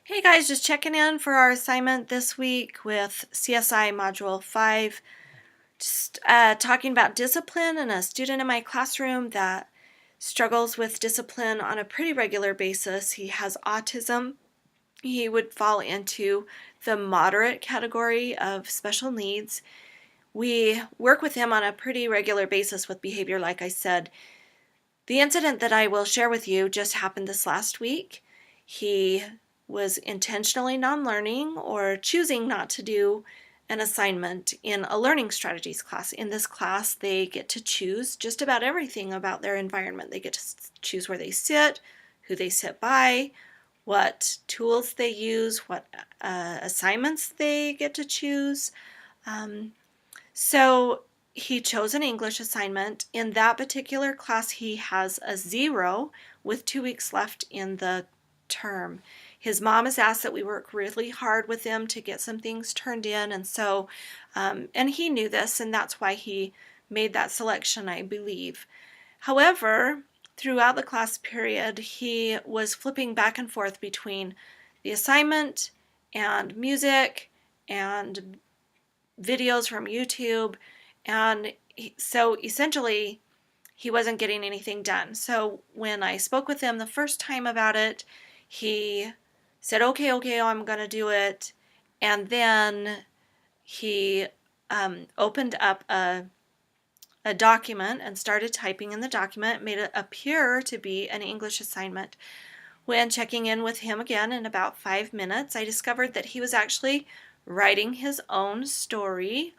Hey guys, just checking in for our assignment this week with CSI Module 5. Just talking about discipline and a student in my classroom that struggles with discipline on a pretty regular basis. He has autism. He would fall into the moderate category of special needs. We work with him on a pretty regular basis with behavior, like I said. The incident that I will share with you just happened this last week. He was intentionally non-learning or choosing not to do an assignment in a learning strategies class. In this class, they get to choose just about everything about their environment. They get to choose where they sit, who they sit by, what tools they use, what assignments they get to choose. So he chose an English assignment. In that particular class, he has a 0 with 2 weeks left in the term. His mom has asked that we work really hard with him to get some things turned in, and so, and he knew this, and that's why he made that selection, I believe. However, throughout the class period, he was flipping back and forth between the assignment and music and videos from YouTube, and so essentially he wasn't getting anything done. So when I spoke with him the first time about it, he said, okay, I'm going to do it. And then he opened up a document and started typing in the document, made it appear to be an English assignment. When checking in with him again in about 5 minutes, I discovered that he was actually writing his own story,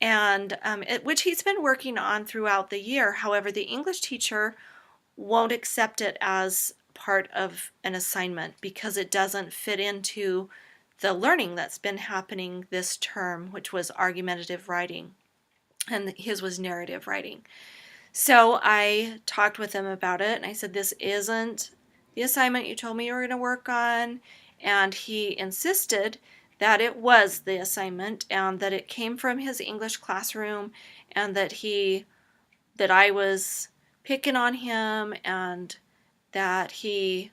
and which he's been working on throughout the year. However, the English teacher won't accept it as part of an assignment because it doesn't fit into the learning that's been happening this term, which was argumentative writing, and his was narrative writing. So I talked with him about it, and I said, this isn't the assignment you told me you were going to work on, and he insisted that it was the assignment and that it came from his English classroom, and that I was picking on him, and that he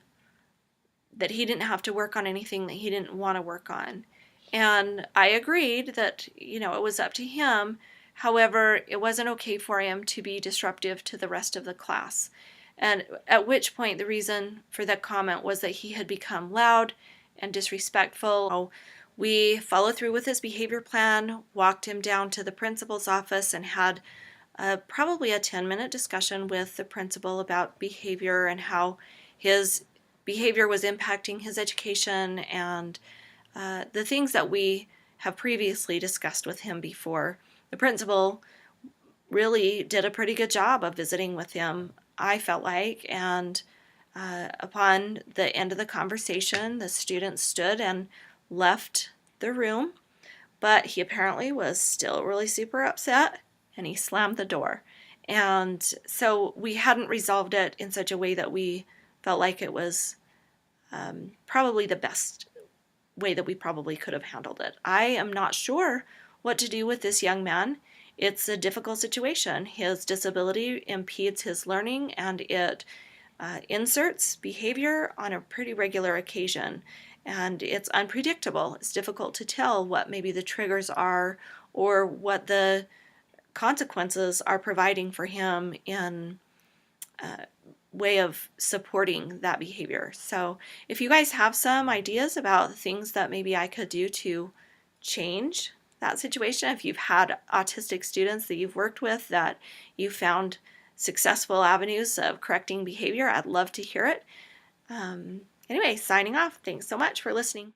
didn't have to work on anything that he didn't want to work on. And I agreed that, it was up to him. However, it wasn't okay for him to be disruptive to the rest of the class. And at which point the reason for that comment was that he had become loud and disrespectful. So we followed through with his behavior plan, walked him down to the principal's office, and had probably a 10-minute discussion with the principal about behavior and how his behavior was impacting his education, and the things that we have previously discussed with him before. The principal really did a pretty good job of visiting with him, I felt like, and upon the end of the conversation, the student stood and left the room, but he apparently was still really super upset, and he slammed the door. And so we hadn't resolved it in such a way that we felt like it was probably the best way that we probably could have handled it. I am not sure what to do with this young man. It's a difficult situation. His disability impedes his learning, and it inserts behavior on a pretty regular occasion. And it's unpredictable. It's difficult to tell what maybe the triggers are or what the consequences are providing for him in way of supporting that behavior. So if you guys have some ideas about things that maybe I could do to change that situation, if you've had autistic students that you've worked with that you found successful avenues of correcting behavior, I'd love to hear it. Anyway, signing off. Thanks so much for listening.